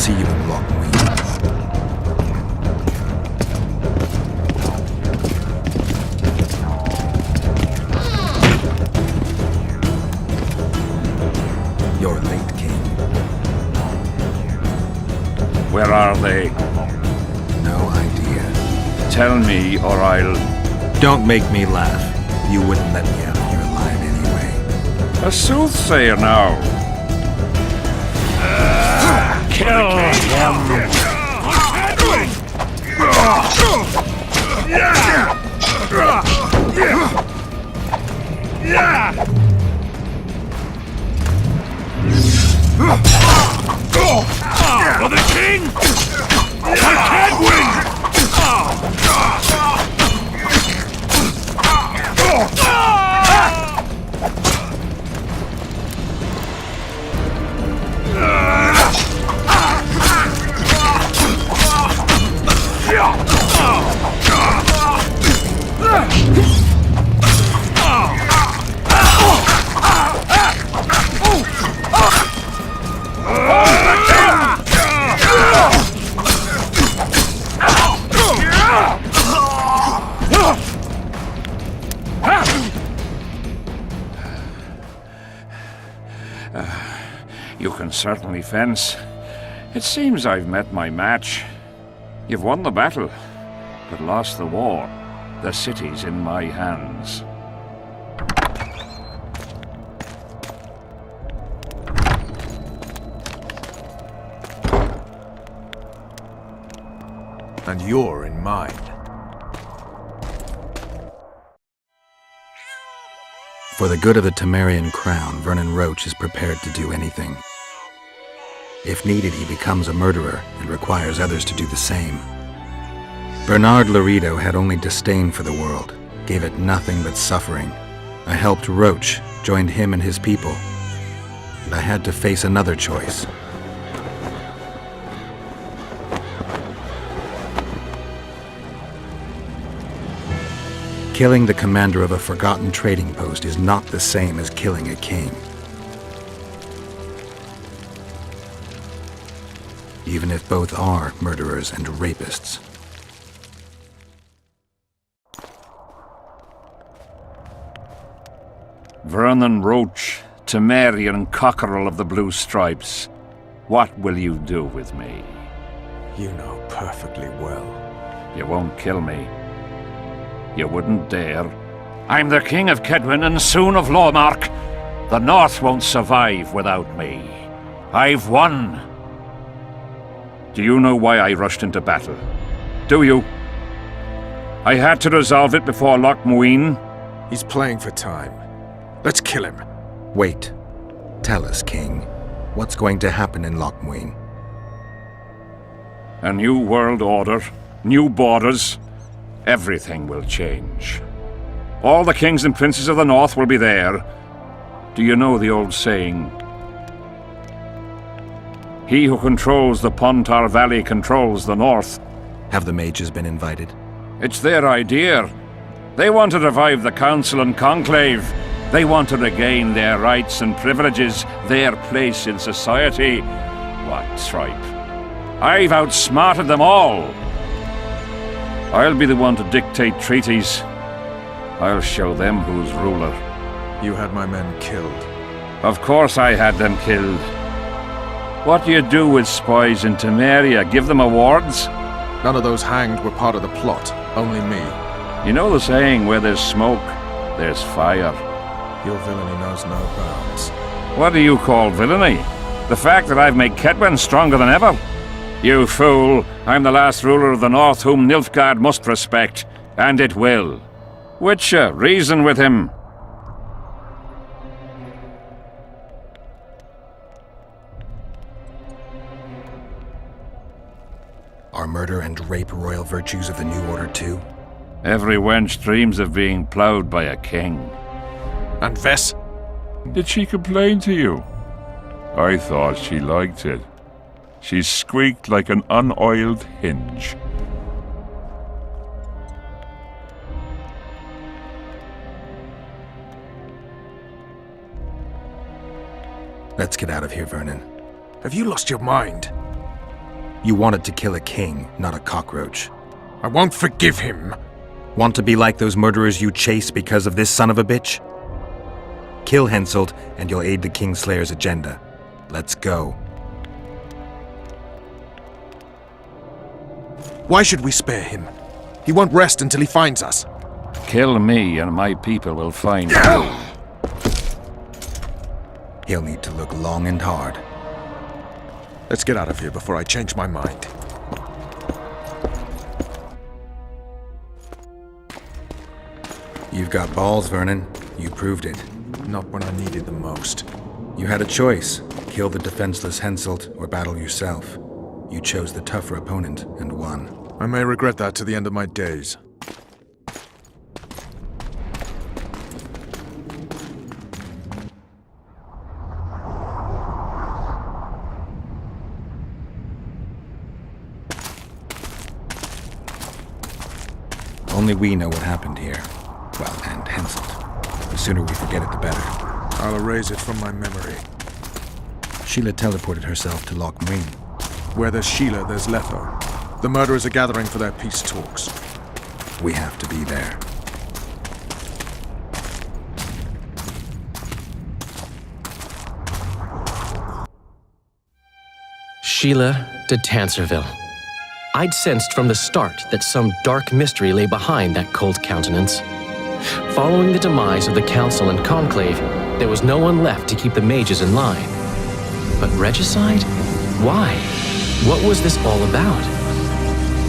see you in Lockmuir. You're late, King. Where are they? No idea. Tell me, or I'll... Don't make me laugh. You wouldn't let me out of here alive anyway. A soothsayer now. Kill him! For the king! I can't win! You can certainly fence. It seems I've met my match. You've won the battle, but lost the war. The city's in my hands. And you're in mine. For the good of the Temerian crown, Vernon Roche is prepared to do anything. If needed, he becomes a murderer and requires others to do the same. Bernard Laredo had only disdain for the world, gave it nothing but suffering. I helped Roche, joined him and his people, and I had to face another choice. Killing the commander of a forgotten trading post is not the same as killing a king. Even if both are murderers and rapists. Vernon Roche, Temerian cockerel of the Blue Stripes. What will you do with me? You know perfectly well. You won't kill me. You wouldn't dare. I'm the King of Kedwen and soon of Lawmark. The North won't survive without me. I've won. Do you know why I rushed into battle? Do you? I had to resolve it before Loch Muin. He's playing for time. Let's kill him. Wait. Tell us, King. What's going to happen in Loch Muin? A new world order, new borders. Everything will change. All the kings and princes of the North will be there. Do you know the old saying? He who controls the Pontar Valley controls the North. Have the mages been invited? It's their idea. They want to revive the Council and Conclave. They want to regain their rights and privileges, their place in society. What tripe? I've outsmarted them all. I'll be the one to dictate treaties. I'll show them who's ruler. You had my men killed. Of course I had them killed. What do you do with spies in Temeria? Give them awards? None of those hanged were part of the plot. Only me. You know the saying, where there's smoke, there's fire. Your villainy knows no bounds. What do you call villainy? The fact that I've made Kedwen stronger than ever? You fool! I'm the last ruler of the North whom Nilfgaard must respect, and it will. Witcher, reason with him. Are murder and rape royal virtues of the New Order too? Every wench dreams of being ploughed by a king. And Vess? Did she complain to you? I thought she liked it. She squeaked like an unoiled hinge. Let's get out of here, Vernon. Have you lost your mind? You wanted to kill a king, not a cockroach. I won't forgive him. Want to be like those murderers you chase because of this son of a bitch? Kill Henselt, and you'll aid the Kingslayer's agenda. Let's go. Why should we spare him? He won't rest until he finds us. Kill me, and my people will find you. He'll need to look long and hard. Let's get out of here before I change my mind. You've got balls, Vernon. You proved it. Not when I needed them most. You had a choice. Kill the defenseless Henselt or battle yourself. You chose the tougher opponent and won. I may regret that to the end of my days. Only we know what happened here. Well, and Henselt. The sooner we forget it, the better. I'll erase it from my memory. Sheila teleported herself to Loch Muin. Where there's Sheila, there's Letho. The murderers are gathering for their peace talks. We have to be there. Sheila de Tanserville. I'd sensed from the start that some dark mystery lay behind that cold countenance. Following the demise of the Council and Conclave, there was no one left to keep the mages in line. But regicide? Why? What was this all about?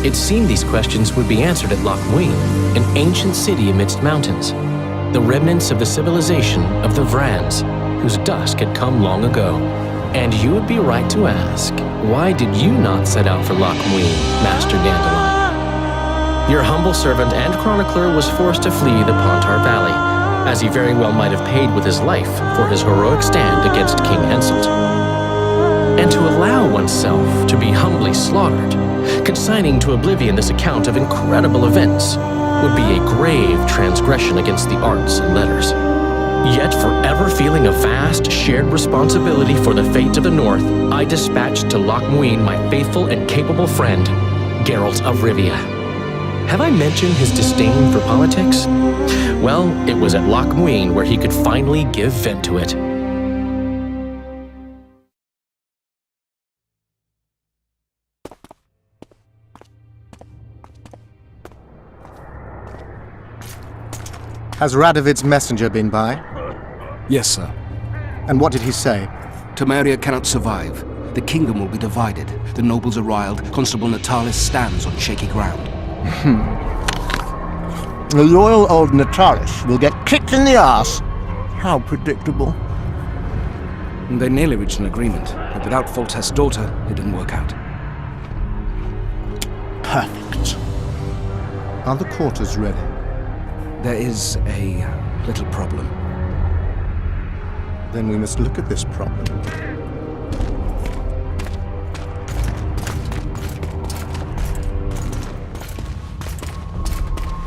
It seemed these questions would be answered at Loch Muin, an ancient city amidst mountains, the remnants of the civilization of the Vrans, whose dusk had come long ago. And you would be right to ask, why did you not set out for Loch Muin, Master Dandelion? Your humble servant and chronicler was forced to flee the Pontar Valley, as he very well might have paid with his life for his heroic stand against King Henselt. And to allow oneself to be humbly slaughtered, consigning to oblivion this account of incredible events, would be a grave transgression against the arts and letters. Yet, forever feeling a vast, shared responsibility for the fate of the North, I dispatched to Loch Muin my faithful and capable friend, Geralt of Rivia. Have I mentioned his disdain for politics? Well, it was at Loch Muin where he could finally give vent to it. Has Radovid's messenger been by? Yes, sir. And what did he say? Temeria cannot survive. The kingdom will be divided. The nobles are riled. Constable Natalis stands on shaky ground. The loyal old Natalis will get kicked in the arse. How predictable. They nearly reached an agreement, but without Foltest's daughter, it didn't work out. Perfect. Are the quarters ready? There is a little problem. Then we must look at this problem.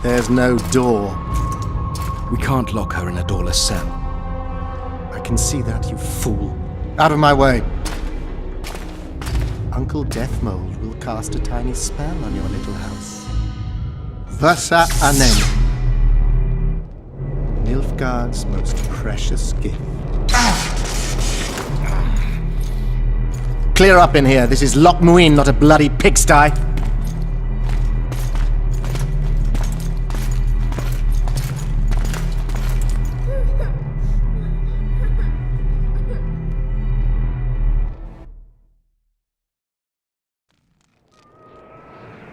There's no door. We can't lock her in a doorless cell. I can see that, you fool. Out of my way. Uncle Deathmold will cast a tiny spell on your little house. Versa Anem. Nilfgaard's most precious gift. Clear up in here. This is Loch Muin, not a bloody pigsty.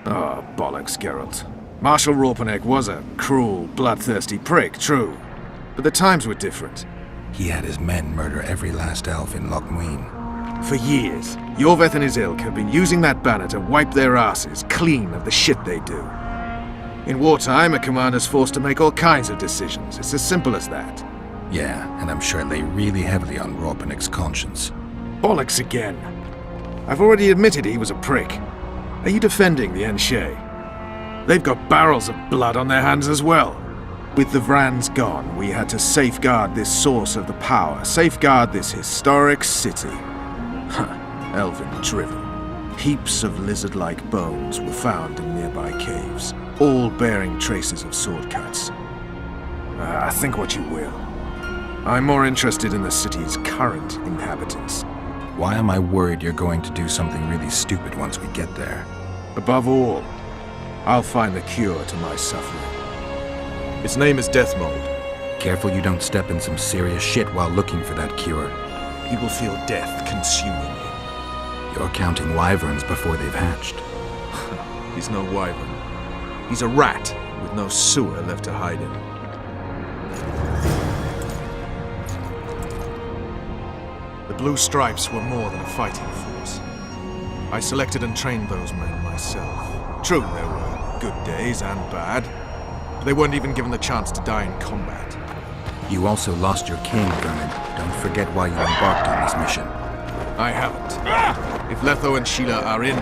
Oh, bollocks, Geralt. Marshal Raupenek was a cruel, bloodthirsty prick, true. But the times were different. He had his men murder every last elf in Loch Muin. For years, Yorveth and his ilk have been using that banner to wipe their asses clean of the shit they do. In wartime, a commander's forced to make all kinds of decisions. It's as simple as that. Yeah, and I'm sure it lay really heavily on Raupenek's conscience. Bollocks again. I've already admitted he was a prick. Are you defending the Enshe? They've got barrels of blood on their hands as well. With the Vrans gone, we had to safeguard this source of the power, safeguard this historic city. Elven drivel. Heaps of lizard-like bones were found in nearby caves, all bearing traces of sword cuts. Think what you will. I'm more interested in the city's current inhabitants. Why am I worried you're going to do something really stupid once we get there? Above all, I'll find the cure to my suffering. Its name is Deathmold. Careful you don't step in some serious shit while looking for that cure. You will feel death consuming you. You're counting wyverns before they've hatched. He's no wyvern. He's a rat with no sewer left to hide in. The Blue Stripes were more than a fighting force. I selected and trained those men myself. True, there were good days and bad, but they weren't even given the chance to die in combat. You also lost your king, Vernon. Don't forget why you embarked on this mission. I haven't. If Letho and Sheila are in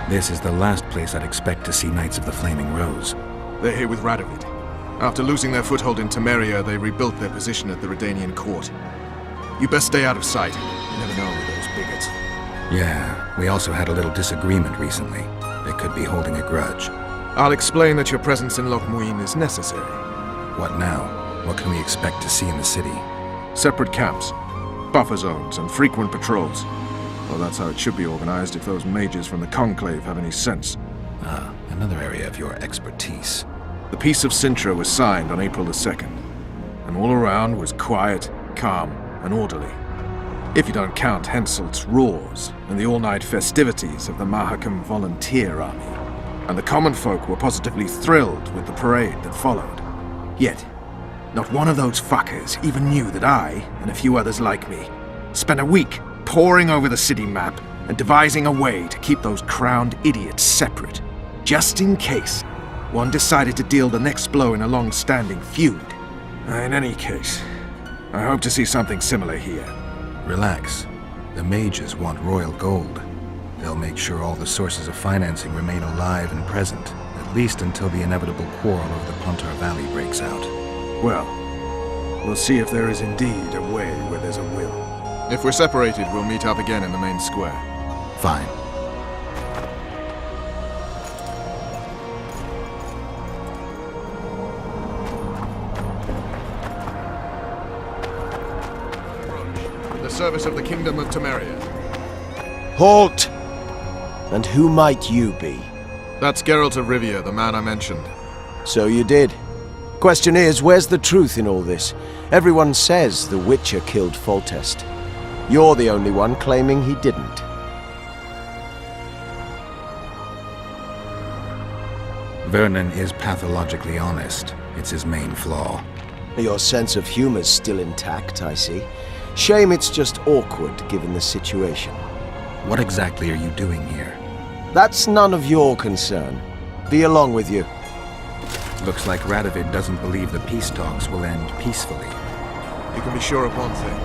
This is the last place I'd expect to see Knights of the Flaming Rose. They're here with Radovid. After losing their foothold in Temeria, they rebuilt their position at the Redanian court. You best stay out of sight. You never know with those bigots. Yeah, we also had a little disagreement recently. They could be holding a grudge. I'll explain that your presence in Loch Muin is necessary. What now? What can we expect to see in the city? Separate camps, buffer zones, and frequent patrols. Well, that's how it should be organized if those mages from the Conclave have any sense. Ah, another area of your expertise. The Peace of Sintra was signed on April the 2nd, and all around was quiet, calm, and orderly. If you don't count Henselt's roars and the all-night festivities of the Mahakam Volunteer Army. And the common folk were positively thrilled with the parade that followed. Yet, not one of those fuckers even knew that I, and a few others like me, spent a week poring over the city map and devising a way to keep those crowned idiots separate, just in case one decided to deal the next blow in a long-standing feud. In any case, I hope to see something similar here. Relax. The mages want royal gold. They'll make sure all the sources of financing remain alive and present, at least until the inevitable quarrel over the Pontar Valley breaks out. Well, we'll see if there is indeed a way where there's a will. If we're separated, we'll meet up again in the main square. Fine. The service of the Kingdom of Temeria. Halt! And who might you be? That's Geralt of Rivia, the man I mentioned. So you did. Question is, where's the truth in all this? Everyone says the Witcher killed Foltest. You're the only one claiming he didn't. Vernon is pathologically honest. It's his main flaw. Your sense of humor's still intact, I see. Shame it's just awkward given the situation. What exactly are you doing here? That's none of your concern. Be along with you. Looks like Radovid doesn't believe the peace talks will end peacefully. You can be sure of one thing.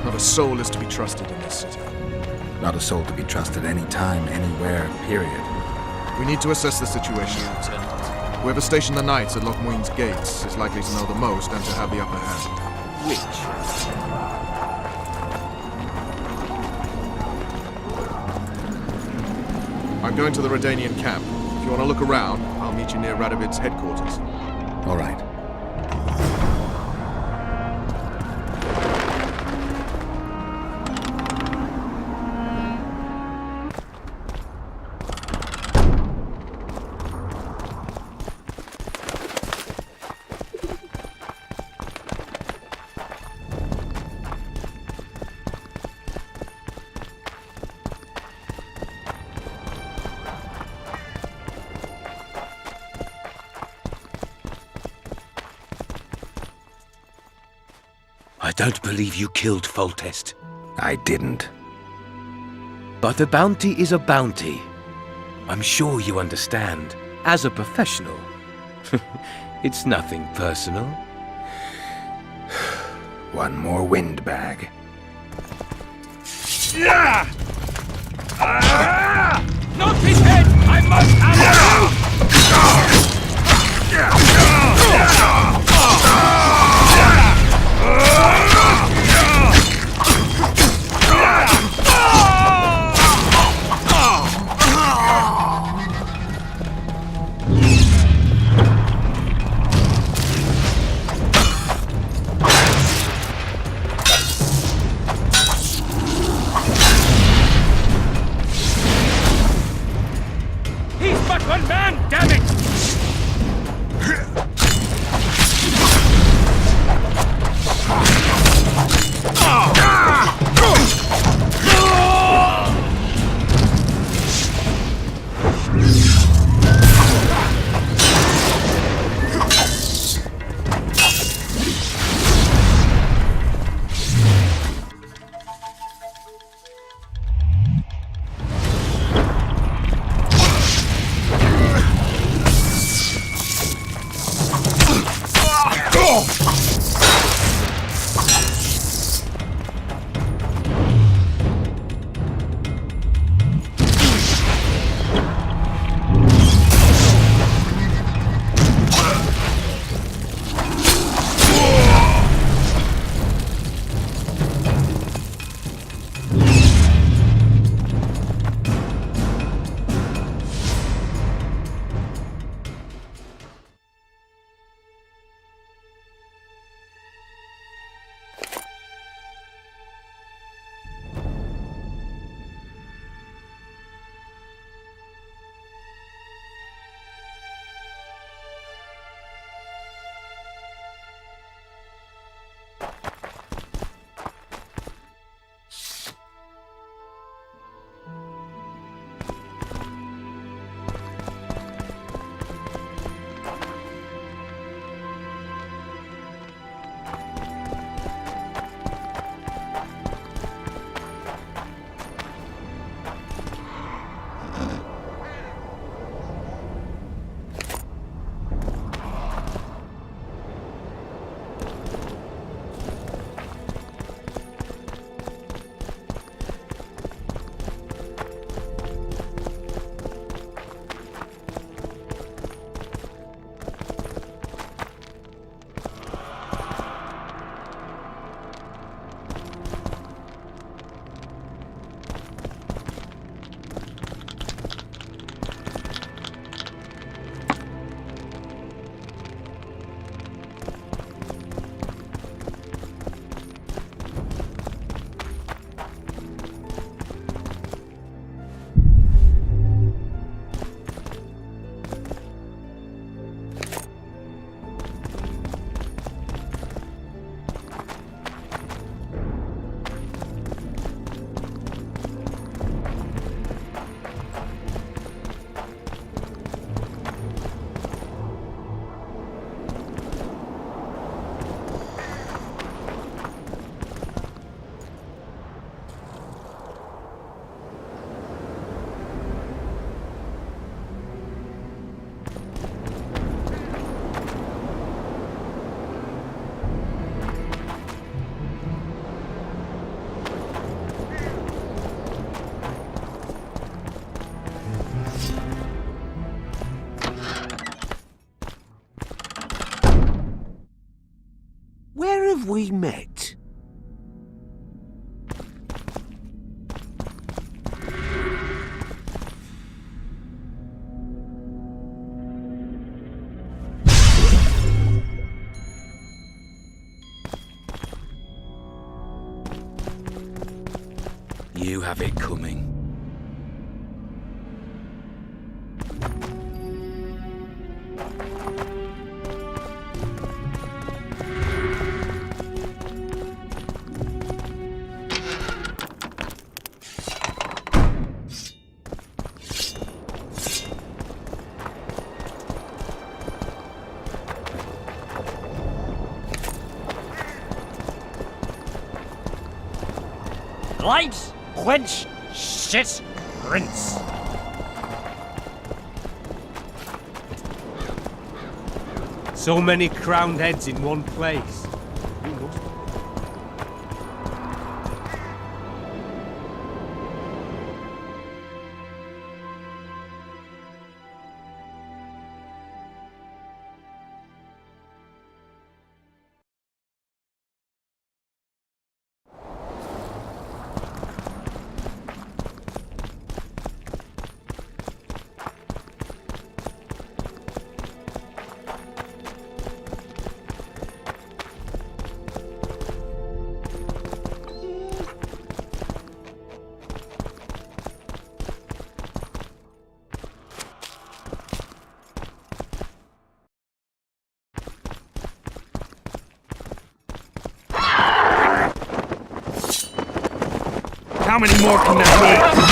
Not a soul is to be trusted in this city. Not a soul to be trusted any time, anywhere, period. We need to assess the situation. Whoever stationed the knights at Loch Muin's gates is likely to know the most and to have the upper hand. I'm going to the Redanian camp. If you want to look around, I'll meet you near Radovid's headquarters. All right. I don't believe you killed Foltest. I didn't. But a bounty is a bounty. I'm sure you understand. As a professional. It's nothing personal. One more windbag. Not his head! I must have have we met? You have it coming. Lights, quench, shit, rinse. So many crowned heads in one place. How many more can there be?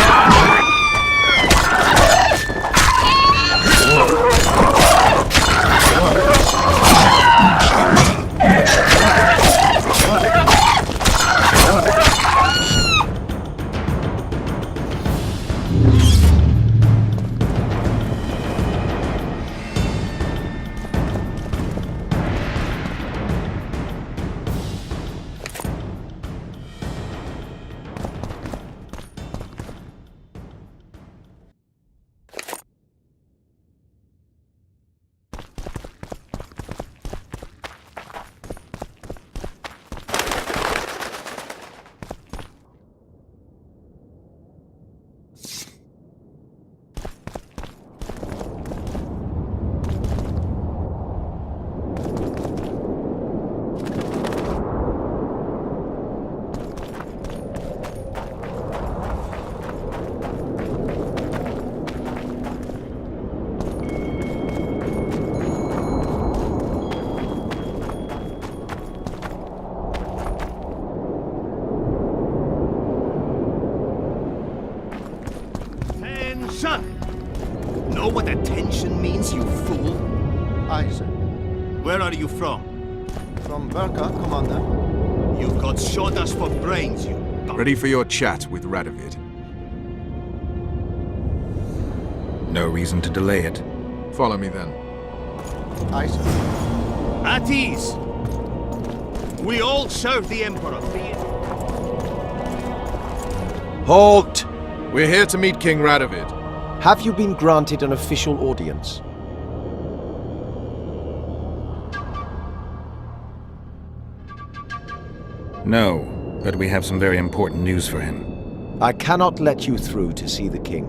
Know what attention means, you fool? Aye, sir. Where are you from? From Burka, Commander. You've got sawdust for brains, you... Ready for your chat with Radovid. No reason to delay it. Follow me then. Aye, sir. At ease! We all serve the Emperor. Halt! We're here to meet King Radovid. Have you been granted an official audience? No, but we have some very important news for him. I cannot let you through to see the king.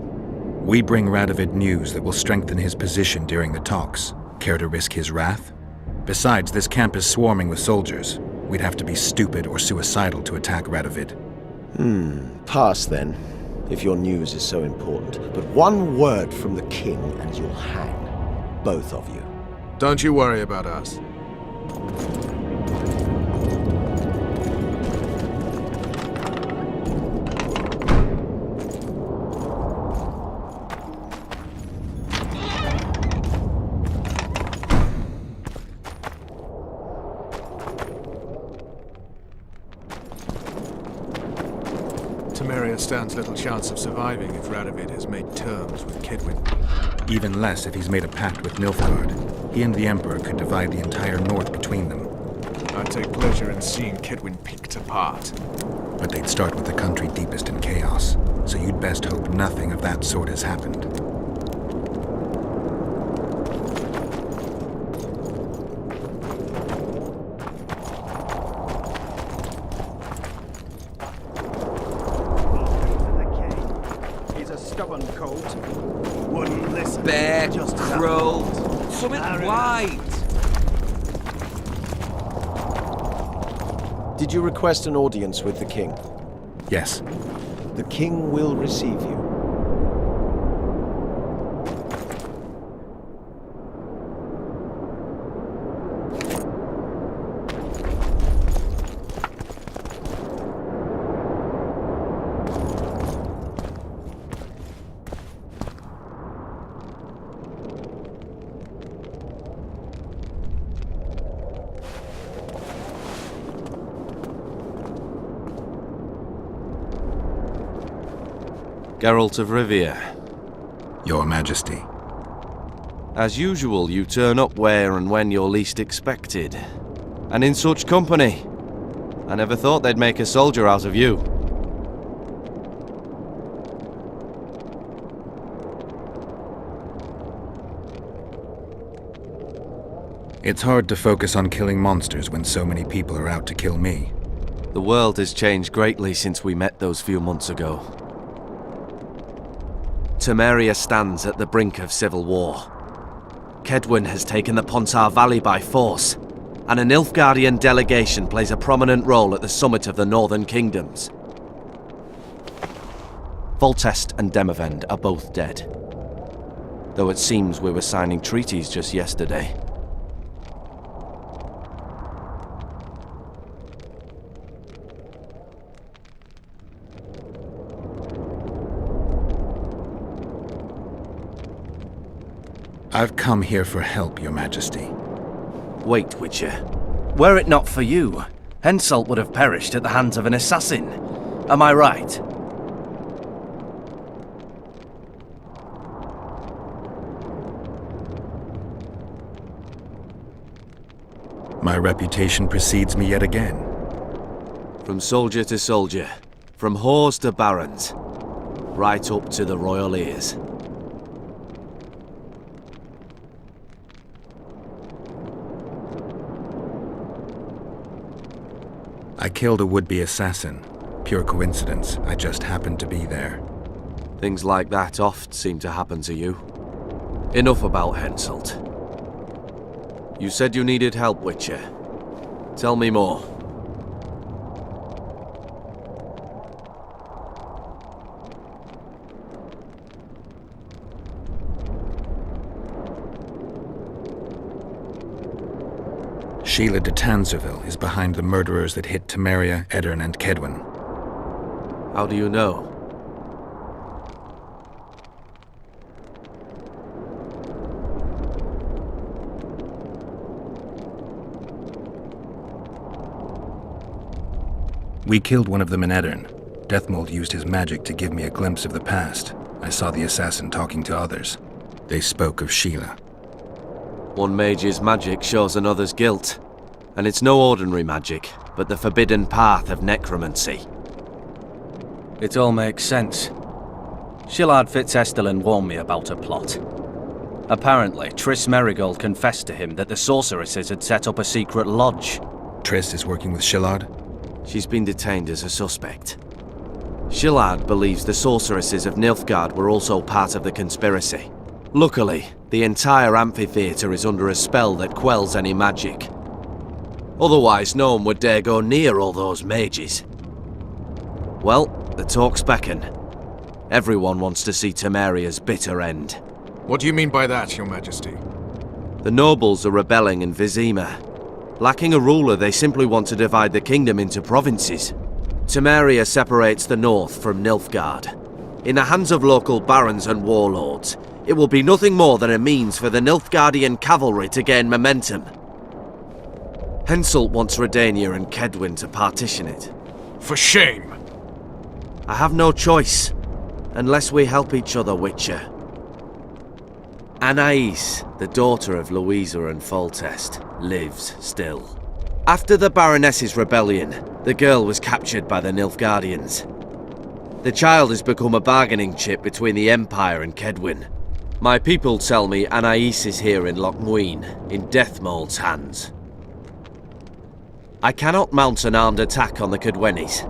We bring Radovid news that will strengthen his position during the talks. Care to risk his wrath? Besides, this camp is swarming with soldiers. We'd have to be stupid or suicidal to attack Radovid. Pass then, if your news is so important. But one word from the king and you'll hang. Both of you. Don't you worry about us. Temeria stands little chance of surviving if Radovid has made terms with Kidwin. Even less if he's made a pact with Nilfgaard. He and the Emperor could divide the entire north between them. I'd take pleasure in seeing Kidwin picked apart. But they'd start with the country deepest in chaos, so you'd best hope nothing of that sort has happened. is a stubborn colt. Wouldn't listen. Bear, Just crow, something white. Did you request an audience with the king? Yes. The king will receive you. Geralt of Rivia. Your Majesty. As usual, you turn up where and when you're least expected. And in such company. I never thought they'd make a soldier out of you. It's hard to focus on killing monsters when so many people are out to kill me. The world has changed greatly since we met those few months ago. Temeria stands at the brink of civil war. Kedwin has taken the Pontar Valley by force, and a Nilfgaardian delegation plays a prominent role at the summit of the Northern Kingdoms. Foltest and Demavend are both dead, though it seems we were signing treaties just yesterday. I've come here for help, Your Majesty. Wait, Witcher. Were it not for you, Henselt would have perished at the hands of an assassin. Am I right? My reputation precedes me yet again. From soldier to soldier, from whores to barons, right up to the royal ears. I killed a would-be assassin. Pure coincidence. I just happened to be there. Things like that oft seem to happen to you. Enough about Henselt. You said you needed help, Witcher. Tell me more. Sheila de Tanserville is behind the murderers that hit Temeria, Edirn, and Kedwin. How do you know? We killed one of them in Edirn. Deathmold used his magic to give me a glimpse of the past. I saw the assassin talking to others. They spoke of Sheila. One mage's magic shows another's guilt. And it's no ordinary magic, but the forbidden path of necromancy. It all makes sense. Shillard Fitzestelin warned me about a plot. Apparently, Triss Merigold confessed to him that the sorceresses had set up a secret lodge. Triss is working with Shillard? She's been detained as a suspect. Shillard believes the sorceresses of Nilfgaard were also part of the conspiracy. Luckily, the entire amphitheatre is under a spell that quells any magic. Otherwise, no one would dare go near all those mages. Well, the talk's beckon. Everyone wants to see Temeria's bitter end. What do you mean by that, Your Majesty? The nobles are rebelling in Vizima. Lacking a ruler, they simply want to divide the kingdom into provinces. Temeria separates the north from Nilfgaard. In the hands of local barons and warlords, it will be nothing more than a means for the Nilfgaardian cavalry to gain momentum. Henselt wants Redania and Kedwin to partition it. For shame! I have no choice, unless we help each other, Witcher. Anais, the daughter of Louisa and Foltest, lives still. After the Baroness's rebellion, the girl was captured by the Nilfgaardians. The child has become a bargaining chip between the Empire and Kedwin. My people tell me Anais is here in Lochmuin, in Deathmold's hands. I cannot mount an armed attack on the Kedwenis.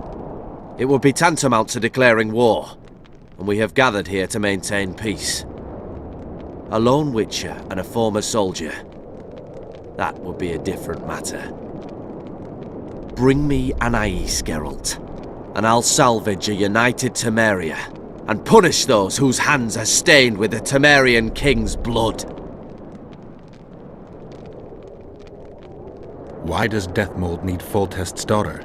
It would be tantamount to declaring war. and we have gathered here to maintain peace. A lone witcher and a former soldier. That would be a different matter. Bring me Anais, Geralt, and I'll salvage a united Temeria, and punish those whose hands are stained with the Temerian king's blood. Why does Deathmold need Foltest's daughter?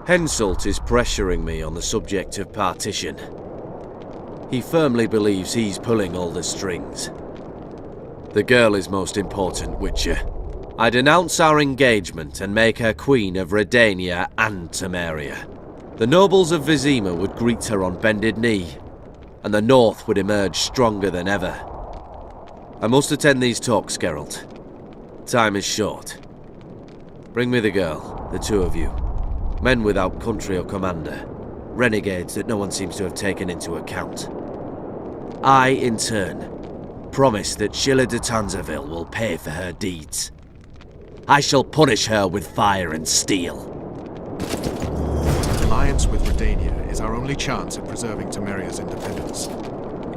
Henselt is pressuring me on the subject of partition. He firmly believes he's pulling all the strings. The girl is most important, Witcher. I denounce our engagement and make her queen of Redania and Temeria. The nobles of Vizima would greet her on bended knee, and the North would emerge stronger than ever. I must attend these talks, Geralt. Time is short. Bring me the girl, the two of you. Men without country or commander. Renegades that no one seems to have taken into account. I, in turn, promise that Sheila de Tanzerville will pay for her deeds. I shall punish her with fire and steel. Alliance with Redania is our only chance at preserving Temeria's independence.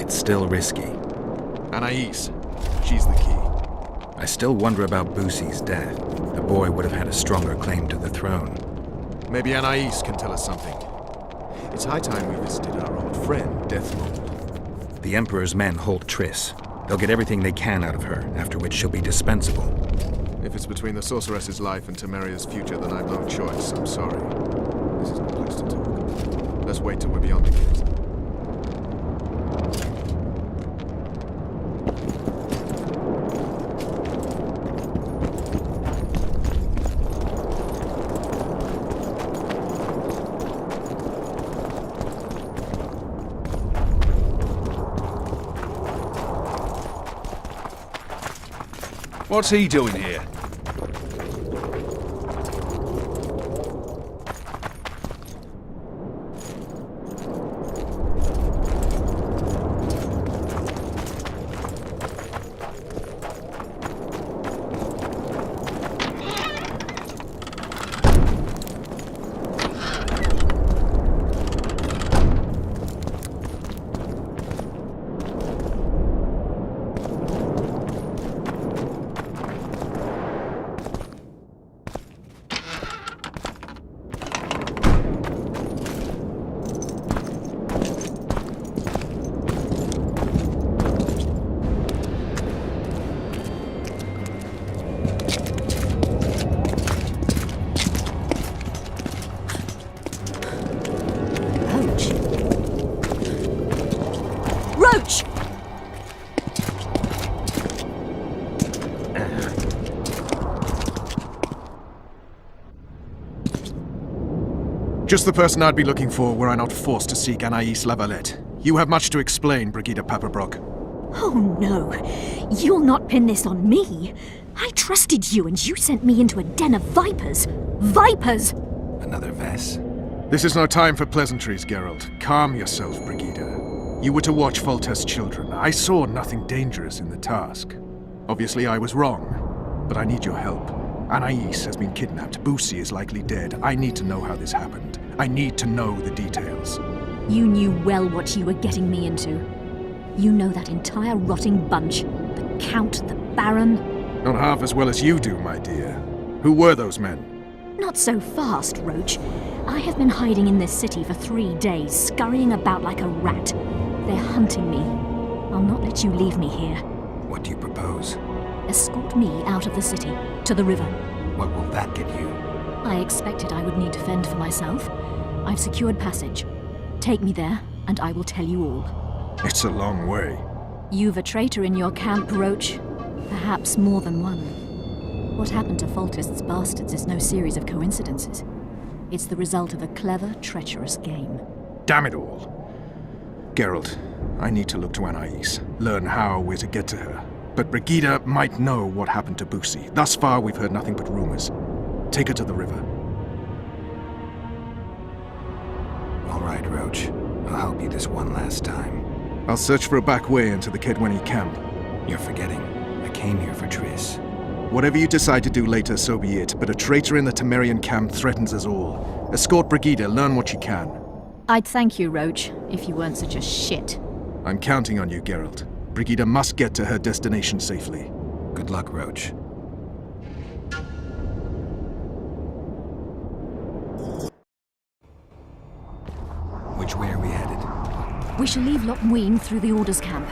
It's still risky. Anais, she's the key. I still wonder about Busi's death. The boy would have had a stronger claim to the throne. Maybe Anais can tell us something. It's high time we visited our old friend, Deathmold. The Emperor's men hold Triss. They'll get everything they can out of her, after which she'll be dispensable. If it's between the sorceress's life and Temeria's future, then I've no choice. I'm sorry. This is no place to talk. Let's wait till we're beyond the gate. What's he doing here? Roach! Just the person I'd be looking for were I not forced to seek Anais Lavalette. You have much to explain, Brigida Paperbrock. Oh no, you'll not pin this on me. I trusted you and you sent me into a den of vipers. Vipers! Another Vess? This is no time for pleasantries, Geralt. Calm yourself, Brigida. You were to watch Foltest's children. I saw nothing dangerous in the task. Obviously I was wrong, but I need your help. Anais has been kidnapped. Busi is likely dead. I need to know how this happened. I need to know the details. You knew well what you were getting me into. You know that entire rotting bunch. The Count, the Baron. Not half as well as you do, my dear. Who were those men? Not so fast, Roach. I have been hiding in this city for 3 days, scurrying about like a rat. They're hunting me. I'll not let you leave me here. What do you propose? Escort me out of the city, to the river. What will that get you? I expected I would need to fend for myself. I've secured passage. Take me there, and I will tell you all. It's a long way. You've a traitor in your camp, Roach. Perhaps more than one. What happened to Foltest's bastards is no series of coincidences. It's the result of a clever, treacherous game. Damn it all. Geralt, I need to look to Anais, learn how we're to get to her. But Brigida might know what happened to Busi. Thus far, we've heard nothing but rumors. Take her to the river. All right, Roach. I'll help you this one last time. I'll search for a back way into the Kedweni camp. You're forgetting. I came here for Triss. Whatever you decide to do later, so be it, but a traitor in the Temerian camp threatens us all. Escort Brigida, learn what you can. I'd thank you, Roach, if you weren't such a shit. I'm counting on you, Geralt. Brigida must get to her destination safely. Good luck, Roach. Which way are we headed? We shall leave Loch Muin through the Order's camp.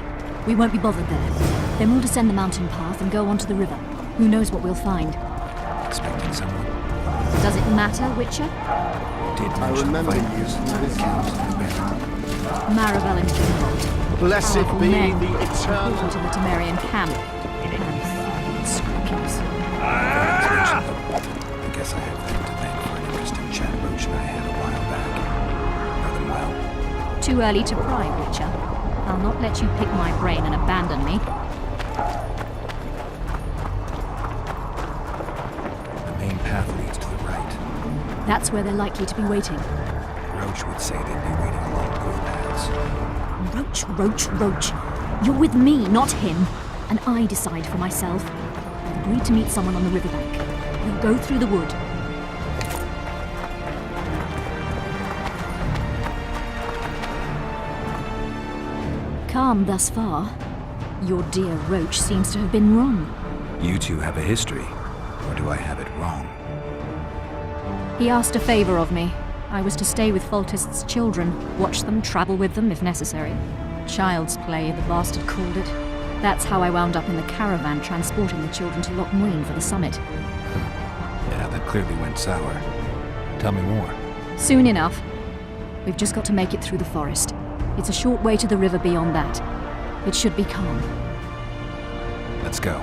We won't be bothered there. Then we'll descend the mountain path and go onto the river. Who knows what we'll find? Expecting someone? Does it matter, Witcher? I remember Maribel and Kimbold. Blessed Powerful be men, the eternal... important to the Temerian camp. And scrupulous. I guess I have them to thank for an interesting chat Roach and I had a while back. Know them well? Too early to pry, Witcher. I'll not let you pick my brain and abandon me. The main path leads to the right. That's where they're likely to be waiting. Roach would say they'd be waiting along both paths. Roach. You're with me, not him. And I decide for myself. I've agreed to meet someone on the riverbank. We'll go through the wood. Calm thus far. Your dear Roach seems to have been wrong. You two have a history, or do I have it wrong? He asked a favor of me. I was to stay with Foltest's children, watch them, travel with them if necessary. Child's play, the bastard called it. That's how I wound up in the caravan transporting the children to Loch Muin for the summit. Yeah, that clearly went sour. Tell me more. Soon enough. We've just got to make it through the forest. It's a short way to the river beyond that. It should be calm. Let's go.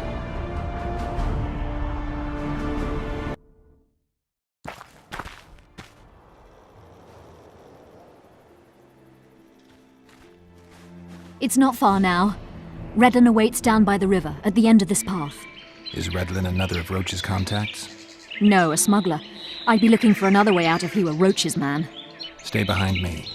It's not far now. Redlin awaits down by the river, at the end of this path. Is Redlin another of Roach's contacts? No, a smuggler. I'd be looking for another way out if he were Roach's man. Stay behind me.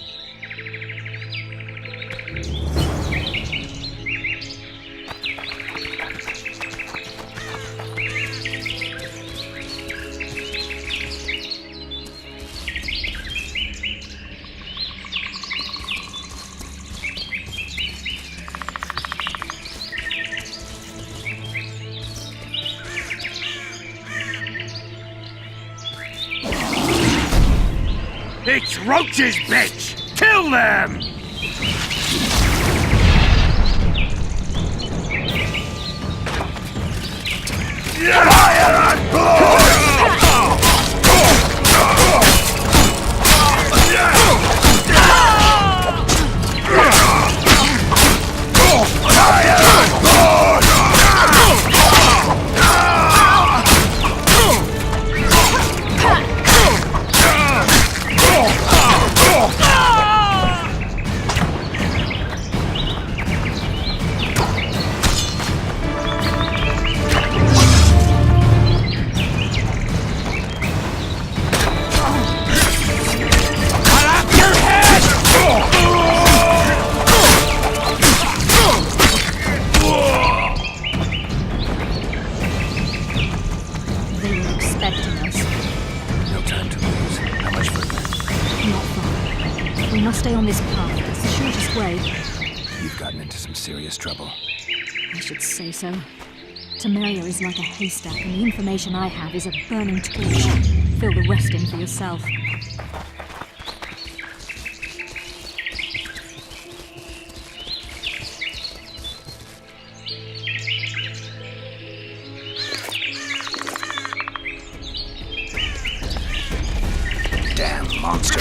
It's Roach's bitch! Kill them! Fire and blood! Stay on this path. It's the shortest way. You've gotten into some serious trouble. I should say so. Temeria is like a haystack, and the information I have is a burning torch. Fill the rest in for yourself. Damn monster.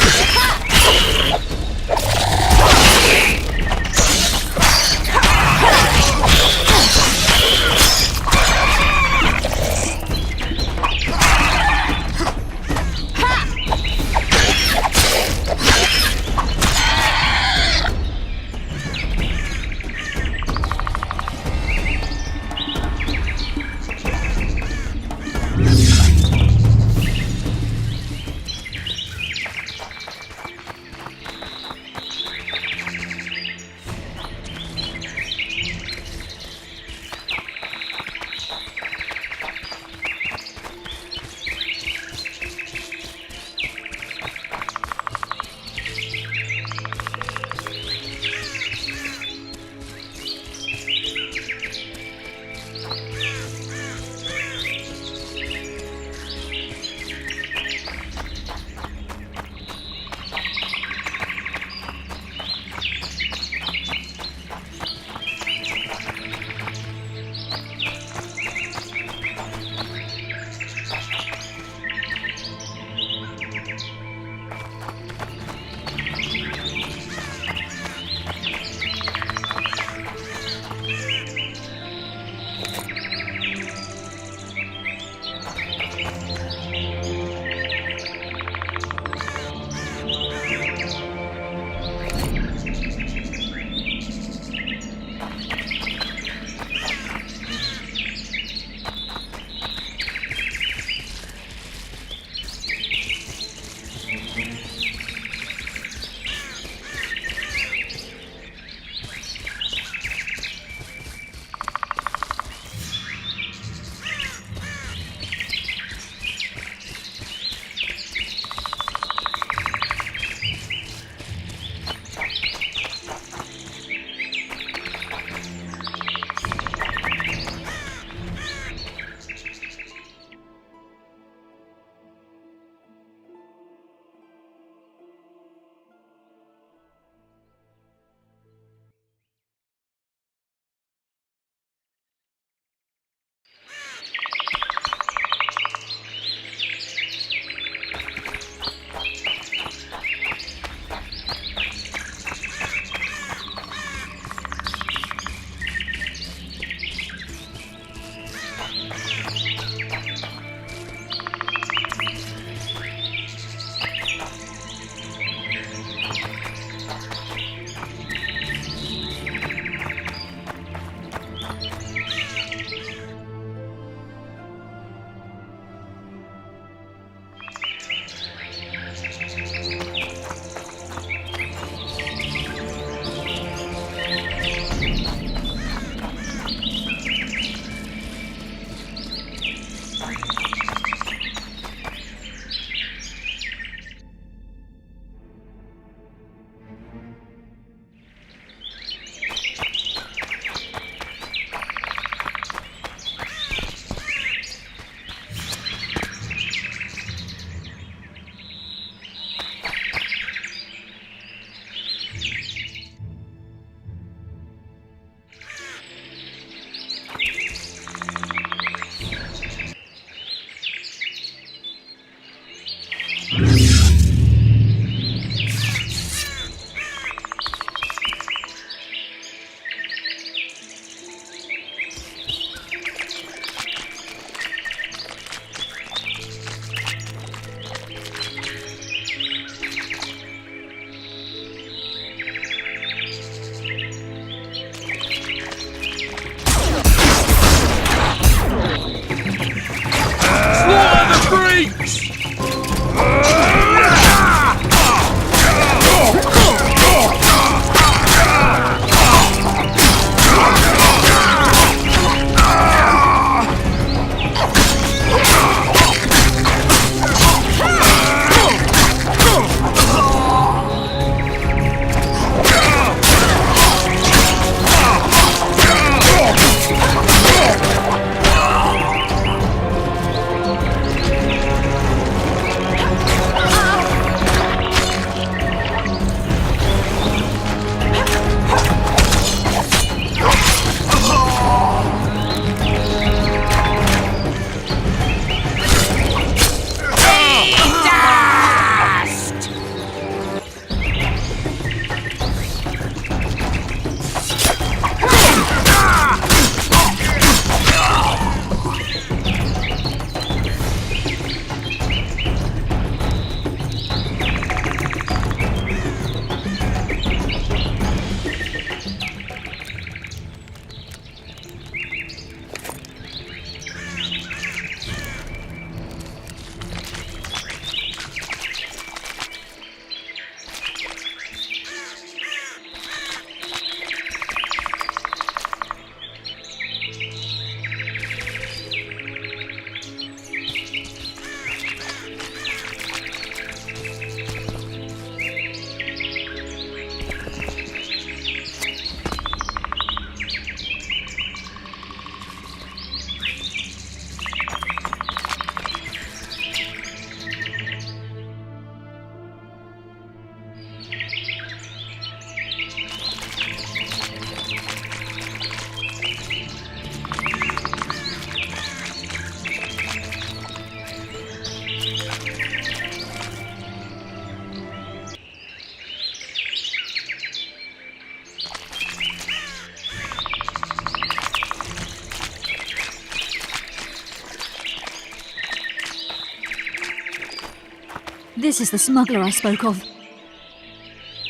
This is the smuggler I spoke of.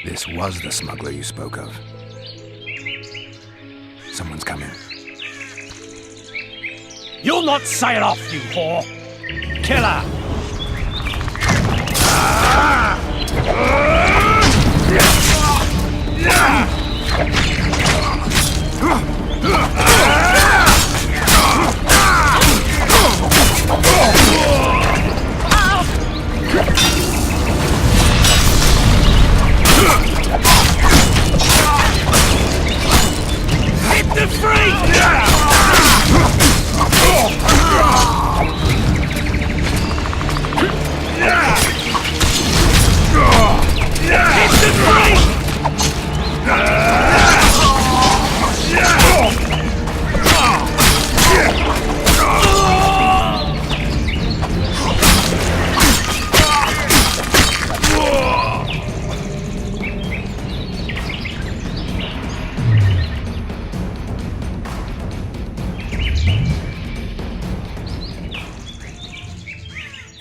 This was the smuggler you spoke of. Someone's coming. You'll not sail off, you whore! Kill her! Hit the free! Hit the free!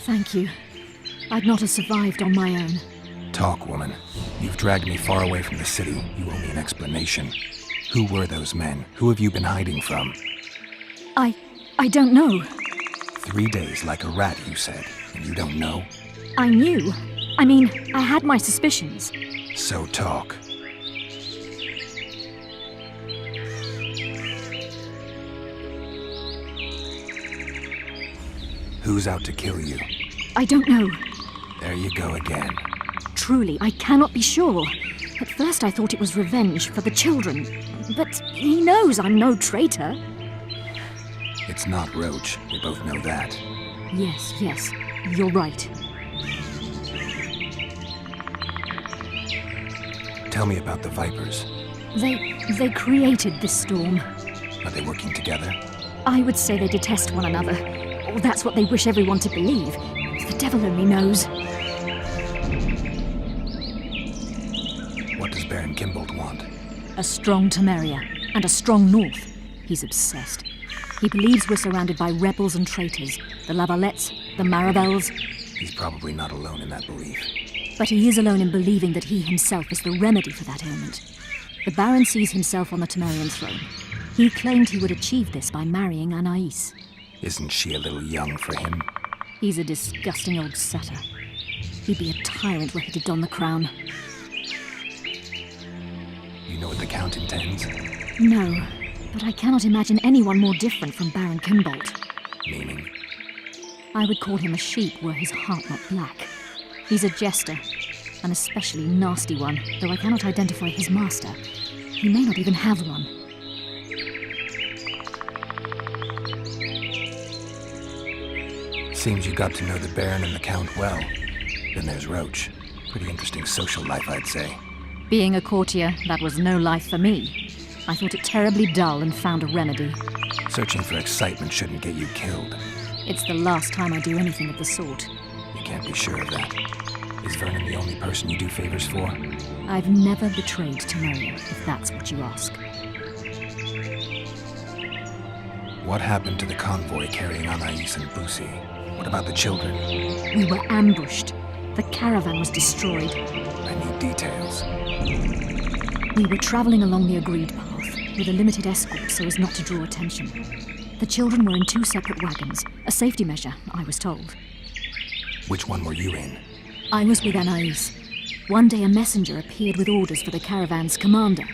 Thank you. I'd not have survived on my own. Talk, woman. You've dragged me far away from the city. You owe me an explanation. Who were those men? Who have you been hiding from? I don't know. 3 days like a rat, you said, and you don't know? I knew. I mean, I had my suspicions. So talk. Who's out to kill you? I don't know. There you go again. Truly, I cannot be sure. At first I thought it was revenge for the children. But he knows I'm no traitor. It's not Roach. We both know that. Yes, you're right. Tell me about the Vipers. They created this storm. Are they working together? I would say they detest one another. Or that's what they wish everyone to believe. The devil only knows. What does Baron Kimbolt want? A strong Temeria, and a strong North. He's obsessed. He believes we're surrounded by rebels and traitors. The Lavalettes, the Marabels. He's probably not alone in that belief. But he is alone in believing that he himself is the remedy for that ailment. The Baron sees himself on the Temerian throne. He claimed he would achieve this by marrying Anais. Isn't she a little young for him? He's a disgusting old setter. He'd be a tyrant were he to don the crown. You know what the Count intends? No, but I cannot imagine anyone more different from Baron Kimbolt. Meaning? I would call him a sheep were his heart not black. He's a jester, an especially nasty one, though I cannot identify his master. He may not even have one. Seems you got to know the Baron and the Count well. Then there's Roach. Pretty interesting social life, I'd say. Being a courtier, that was no life for me. I thought it terribly dull and found a remedy. Searching for excitement shouldn't get you killed. It's the last time I do anything of the sort. You can't be sure of that. Is Vernon the only person you do favors for? I've never betrayed Temeria, if that's what you ask. What happened to the convoy carrying Anais and Busi? What about the children? We were ambushed. The caravan was destroyed. I need details. We were traveling along the agreed path, with a limited escort so as not to draw attention. The children were in 2 separate wagons, a safety measure, I was told. Which one were you in? I was with Anais. One day a messenger appeared with orders for the caravan's commander.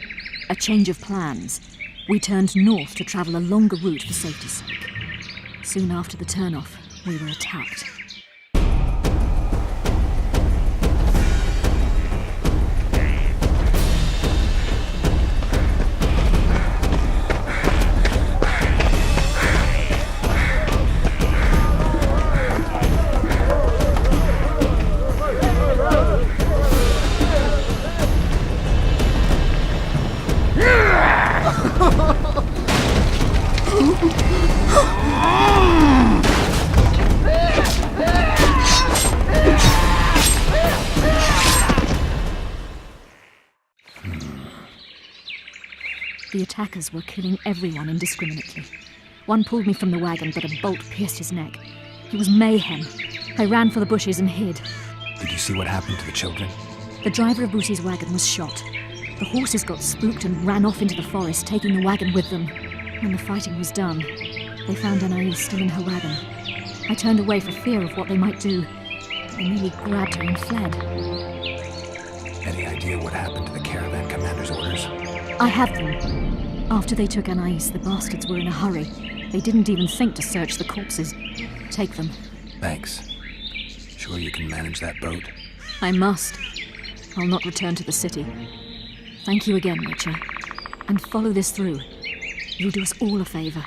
A change of plans. We turned north to travel a longer route for safety's sake. Soon after the turnoff, we were attacked. The attackers were killing everyone indiscriminately. One pulled me from the wagon, but a bolt pierced his neck. It was mayhem. I ran for the bushes and hid. Did you see what happened to the children? The driver of Bootie's wagon was shot. The horses got spooked and ran off into the forest, taking the wagon with them. When the fighting was done, they found Anais still in her wagon. I turned away for fear of what they might do. They nearly grabbed her and fled. Any idea what happened to the caravan commander's orders? I have them. After they took Anais, the bastards were in a hurry. They didn't even think to search the corpses. Take them. Thanks. Sure you can manage that boat? I must. I'll not return to the city. Thank you again, Witcher. And follow this through. You'll do us all a favor.